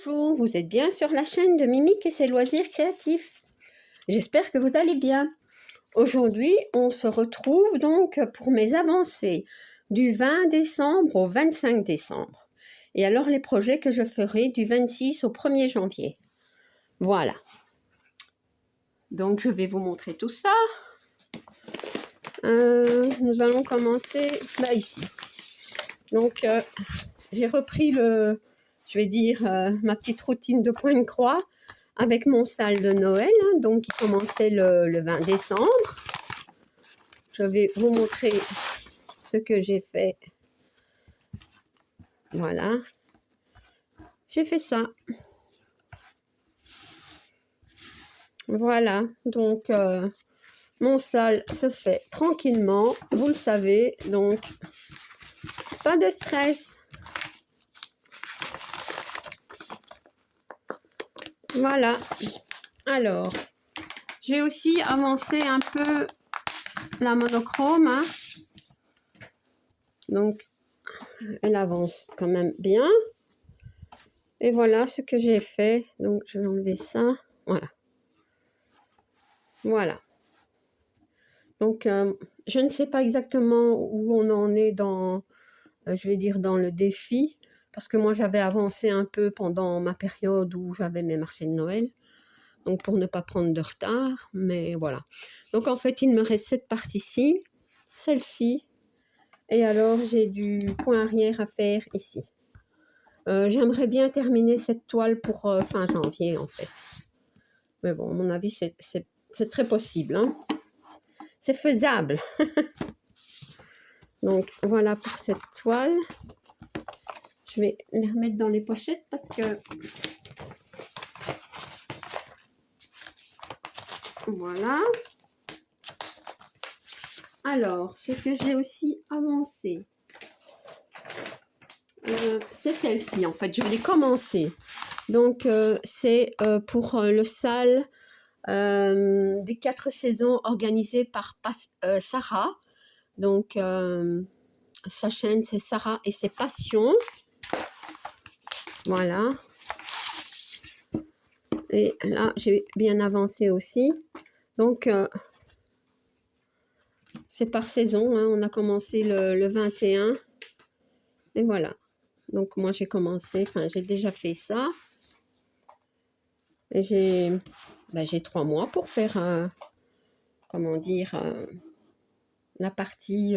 Bonjour, vous êtes bien sur la chaîne de Mimique et ses loisirs créatifs. J'espère que vous allez bien. Aujourd'hui, on se retrouve donc pour mes avancées du 20 décembre au 25 décembre. Et alors les projets que je ferai du 26 au 1er janvier. Voilà. Donc je vais vous montrer tout ça. Nous allons commencer là ici. Donc j'ai repris ma petite routine de point de croix avec mon sal de Noël, donc qui commençait le 20 décembre. Je vais vous montrer ce que j'ai fait. Voilà. J'ai fait ça. Voilà. Donc, mon sal se fait tranquillement. Vous le savez. Donc, pas de stress. Voilà. Alors, j'ai aussi avancé un peu la monochrome. Donc, elle avance quand même bien. Et voilà ce que j'ai fait. Donc, je vais enlever ça. Voilà. Voilà. Donc, je ne sais pas exactement où on en est dans le défi. Parce que moi, j'avais avancé un peu pendant ma période où j'avais mes marchés de Noël. Donc, pour ne pas prendre de retard. Mais voilà. Donc, en fait, il me reste cette partie-ci. Celle-ci. Et alors, j'ai du point arrière à faire ici. J'aimerais bien terminer cette toile pour fin janvier, en fait. Mais bon, à mon avis, c'est très possible. Hein. C'est faisable. Donc, voilà pour cette toile. Je vais les remettre dans les pochettes parce que... Voilà. Alors, ce que j'ai aussi avancé, c'est celle-ci, en fait. Je l'ai commencé. Donc, c'est pour le sal des 4 saisons organisé par Sarah. Donc, sa chaîne, c'est Sarah et ses passions. Voilà. Et là, j'ai bien avancé aussi. Donc, c'est par saison. Hein. On a commencé le 21. Et voilà. Donc, moi, j'ai déjà fait ça. Et j'ai 3 mois pour faire, la partie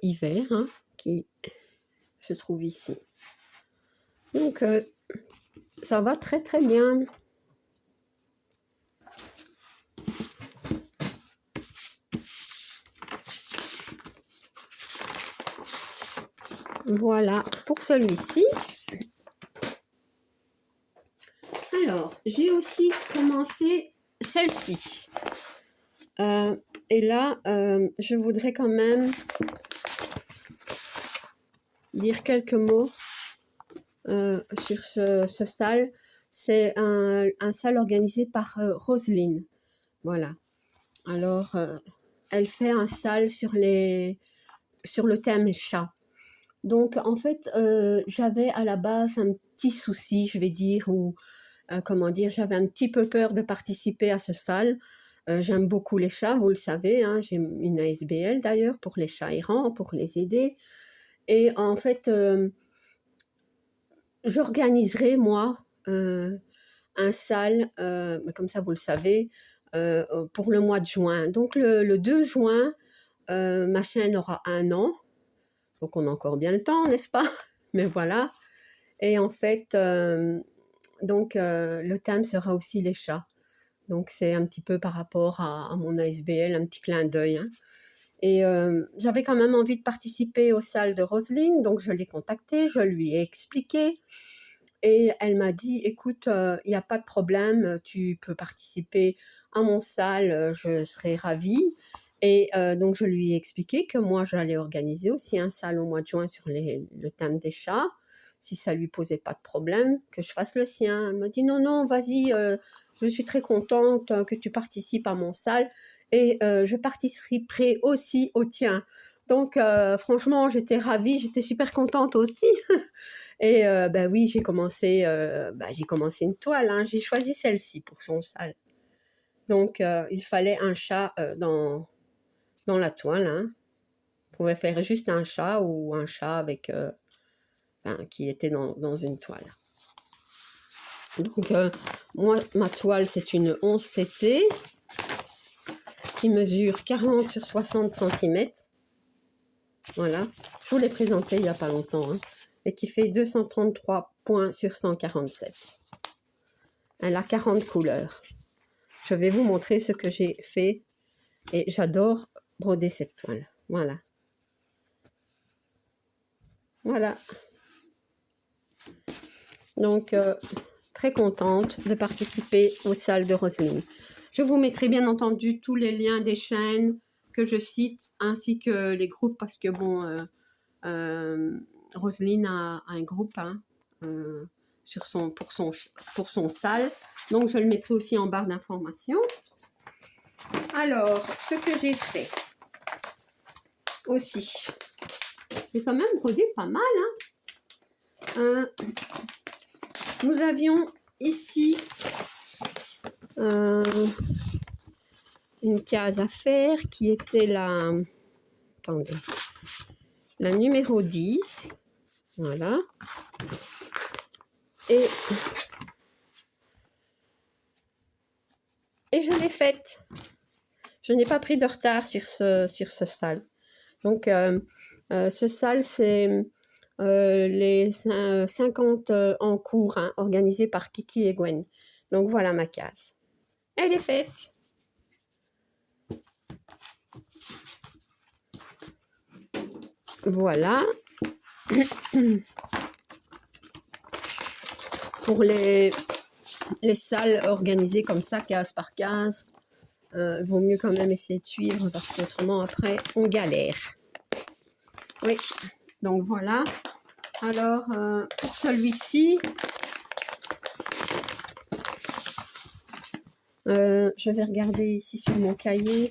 hiver, hein, qui se trouve ici. Donc, ça va très très bien. Voilà pour celui-ci. Alors, j'ai aussi commencé celle-ci. Et là, je voudrais quand même dire quelques mots sur ce sal. C'est un sal organisé par Roselyne. Voilà. Alors, elle fait un sal sur le thème chat. Donc, en fait, j'avais à la base un petit souci, je vais dire, ou j'avais un petit peu peur de participer à ce sal. J'aime beaucoup les chats, vous le savez, hein, j'ai une ASBL d'ailleurs pour les chats errants, pour les aider. Et en fait, j'organiserai, moi, un sal, comme ça vous le savez, pour le mois de juin. Donc le 2 juin, ma chaîne aura 1 an. Donc on a encore bien le temps, n'est-ce pas? Mais voilà. Et en fait, le thème sera aussi les chats. Donc c'est un petit peu par rapport à mon ASBL, un petit clin d'œil. Hein. Et j'avais quand même envie de participer aux salles de Roselyne, donc je l'ai contactée, je lui ai expliqué. Et elle m'a dit, écoute, il n'y a pas de problème, tu peux participer à mon salle, je serai ravie. Et donc, je lui ai expliqué que moi, j'allais organiser aussi un salle au mois de juin sur le thème des chats. Si ça lui posait pas de problème, que je fasse le sien. Elle m'a dit, non, vas-y, je suis très contente que tu participes à mon salle. Et je participerai aussi au tien. Donc, franchement, j'étais ravie, j'étais super contente aussi. Et bah oui, j'ai commencé une toile, hein. J'ai choisi celle-ci pour son salle. Donc, il fallait un chat dans la toile, hein. On pouvait faire juste un chat ou un chat avec, qui était dans une toile. Donc, moi, ma toile, c'est une 11 CT qui mesure 40 sur 60 cm. Voilà, je vous l'ai présenté il n'y a pas longtemps, hein, et qui fait 233 points sur 147. Elle a 40 couleurs. Je vais vous montrer ce que j'ai fait et j'adore broder cette toile. Voilà. Voilà. Donc, très contente de participer aux salles de Roselyne. Je vous mettrai bien entendu tous les liens des chaînes que je cite, ainsi que les groupes, parce que bon, Roselyne a un groupe hein, pour son salle, donc je le mettrai aussi en barre d'informations. Alors, ce que j'ai fait aussi, j'ai quand même brodé pas mal. Hein. Nous avions ici une case à faire qui était la, attendez, la numéro 10. Voilà. Et je l'ai faite. Je n'ai pas pris de retard sur ce salle. Donc, ce salle, c'est les 50 en cours, hein, organisés par Kiki et Gwen. Donc, voilà ma case. Elle est faite. Voilà. Pour les salles organisées comme ça, case par case, il vaut mieux quand même essayer de suivre parce qu'autrement, après, on galère. Oui, donc voilà. Alors, pour celui-ci, je vais regarder ici sur mon cahier.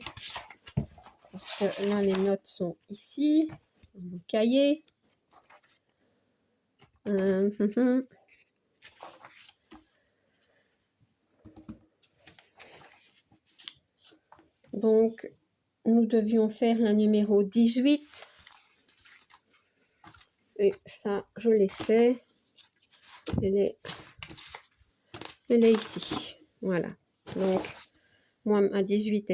Parce que là, les notes sont ici, dans mon cahier. Donc, nous devions faire la numéro 18. Et ça, je l'ai fait. Elle est ici. Voilà. Donc, moi, ma 18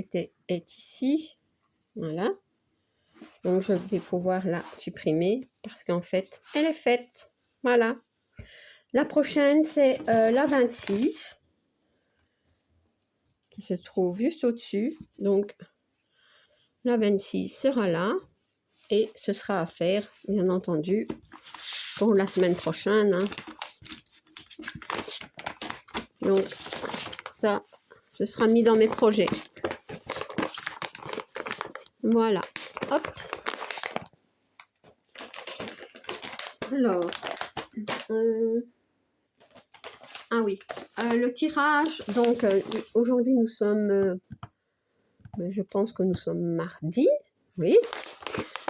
est ici. Voilà. Donc, je vais pouvoir la supprimer parce qu'en fait, elle est faite. Voilà. La prochaine, c'est la 26 qui se trouve juste au-dessus. Donc, la 26 sera là et ce sera à faire, bien entendu, pour la semaine prochaine. Hein. Donc, ça, ce sera mis dans mes projets. Voilà. Hop. Alors, ah oui, le tirage, donc aujourd'hui nous sommes, je pense que nous sommes mardi, oui,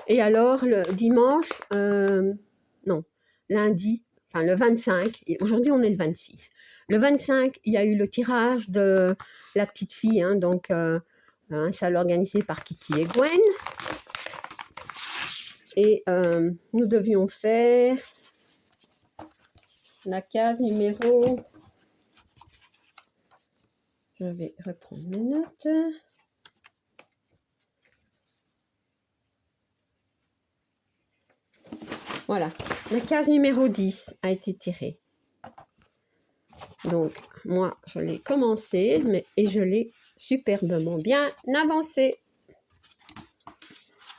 et alors le dimanche, non, lundi, enfin le 25, et aujourd'hui on est le 26. Le 25, il y a eu le tirage de la petite fille, hein, donc un salle organisé par Kiki et Gwen, et nous devions faire la case numéro... Je vais reprendre mes notes. Voilà, la case numéro 10 a été tirée. Donc, moi, je l'ai commencé et je l'ai superbement bien avancé.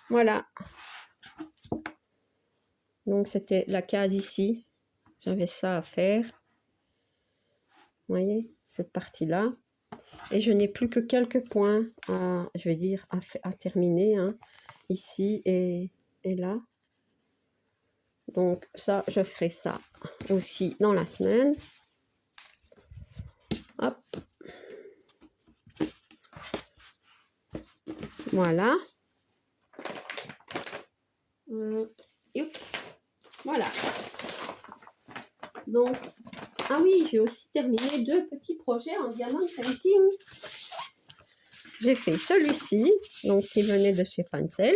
Voilà. Donc, c'était la case ici. J'avais ça à faire. Vous voyez, cette partie-là. Et je n'ai plus que quelques points à, je vais dire, à terminer. Hein, ici et là. Donc, ça, je ferai ça aussi dans la semaine. Hop. Voilà. Voilà. Donc, ah oui, j'ai aussi terminé 2 petits projets en diamant painting. J'ai fait celui-ci, donc qui venait de chez Fancels.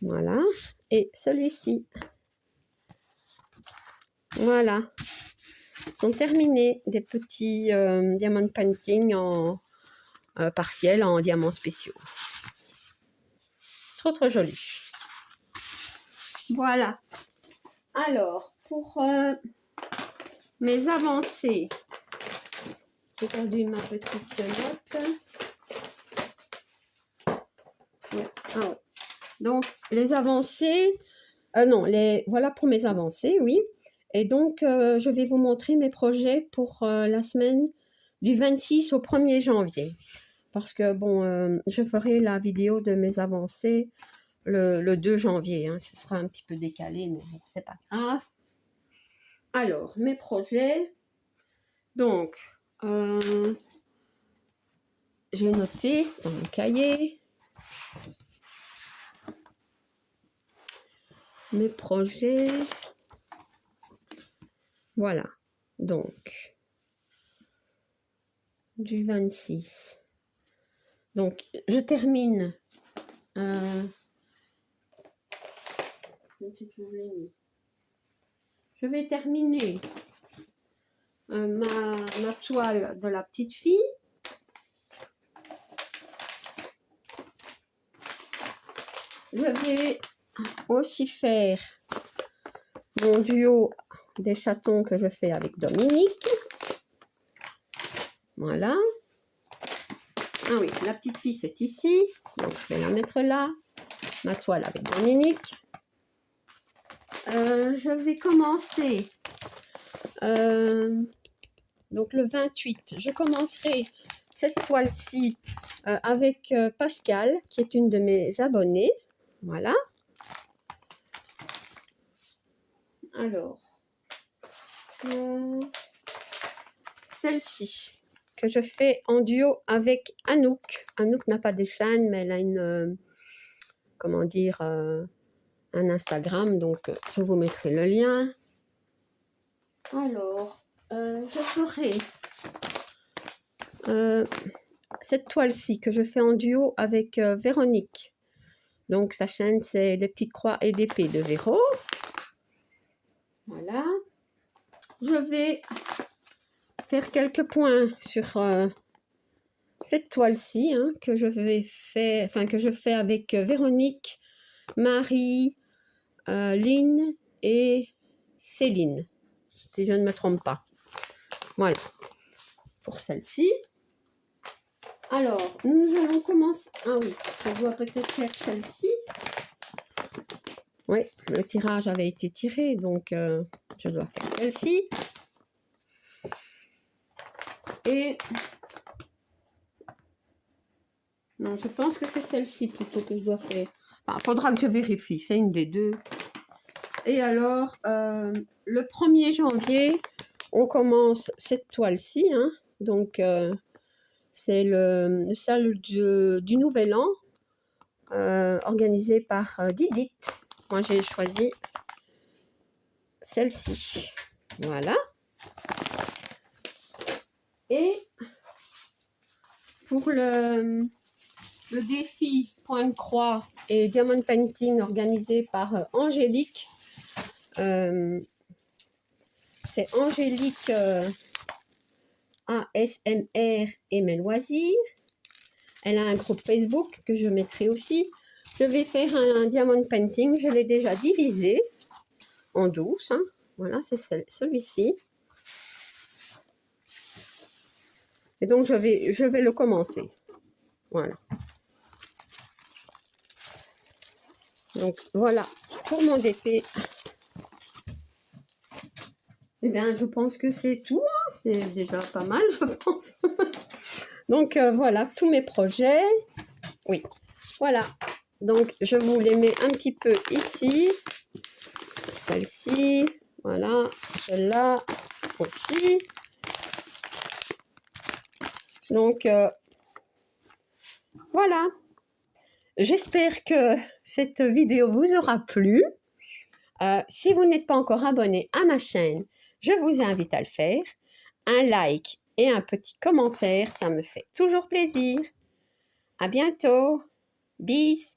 Voilà. Et celui-ci. Voilà. Ils sont terminés, des petits diamant painting en partiel, en diamants spéciaux. C'est trop trop joli. Voilà. Alors, pour mes avancées, j'ai perdu ma petite note. Ouais. Ah ouais. Donc, les avancées, voilà pour mes avancées, oui. Et donc, je vais vous montrer mes projets pour la semaine du 26 au 1er janvier. Parce que, bon, je ferai la vidéo de mes avancées le 2 janvier. Hein. Ce sera un petit peu décalé, mais bon, c'est pas grave. Alors, mes projets. Donc, j'ai noté dans le cahier mes projets. Voilà. Donc, du 26. Donc, je termine. Je vais terminer ma toile de la petite fille. Je vais aussi faire mon duo des chatons que je fais avec Dominique. Voilà. Ah oui, la petite fille, c'est ici. Donc, je vais la mettre là. Ma toile avec Dominique. Je vais commencer. Donc, le 28, je commencerai cette toile-ci avec Pascal, qui est une de mes abonnées. Voilà. Alors, celle-ci que je fais en duo avec Anouk. Anouk n'a pas de chaîne, mais elle a une, comment dire, un Instagram, donc je vous mettrai le lien. Alors, je ferai cette toile-ci que je fais en duo avec Véronique. Donc, sa chaîne, c'est Les Petites Croix et d'Épée de Véro. Voilà. Je vais faire quelques points sur cette toile-ci hein, que je fais avec Véronique, Marie, Lynn et Céline, si je ne me trompe pas. Voilà, pour celle-ci. Alors, nous allons commencer. Ah oui, je dois peut-être faire celle-ci. Oui, le tirage avait été tiré, donc je dois faire celle-ci. Et non, je pense que c'est celle-ci plutôt que je dois faire. Enfin, faudra que je vérifie, c'est une des deux. Et alors, le 1er janvier, on commence cette toile-ci. Hein, donc, c'est le salle du Nouvel An, organisé par Didit. Moi, j'ai choisi celle-ci. Voilà. Et pour le défi point de croix et diamond painting organisé par Angélique, c'est Angélique ASMR et mes loisirs. Elle a un groupe Facebook que je mettrai aussi. Je vais faire un diamond painting. Je l'ai déjà divisé en 12. Hein. Voilà, c'est celui-ci. Et donc, je vais le commencer. Voilà. Donc, voilà pour mon DP. Eh bien, je pense que c'est tout. Hein. C'est déjà pas mal, je pense. Donc, voilà, tous mes projets. Oui, voilà. Donc, je vous les mets un petit peu ici. Celle-ci, voilà. Celle-là aussi. Donc, voilà. J'espère que cette vidéo vous aura plu. Si vous n'êtes pas encore abonné à ma chaîne, je vous invite à le faire. Un like et un petit commentaire, ça me fait toujours plaisir. À bientôt. Bis.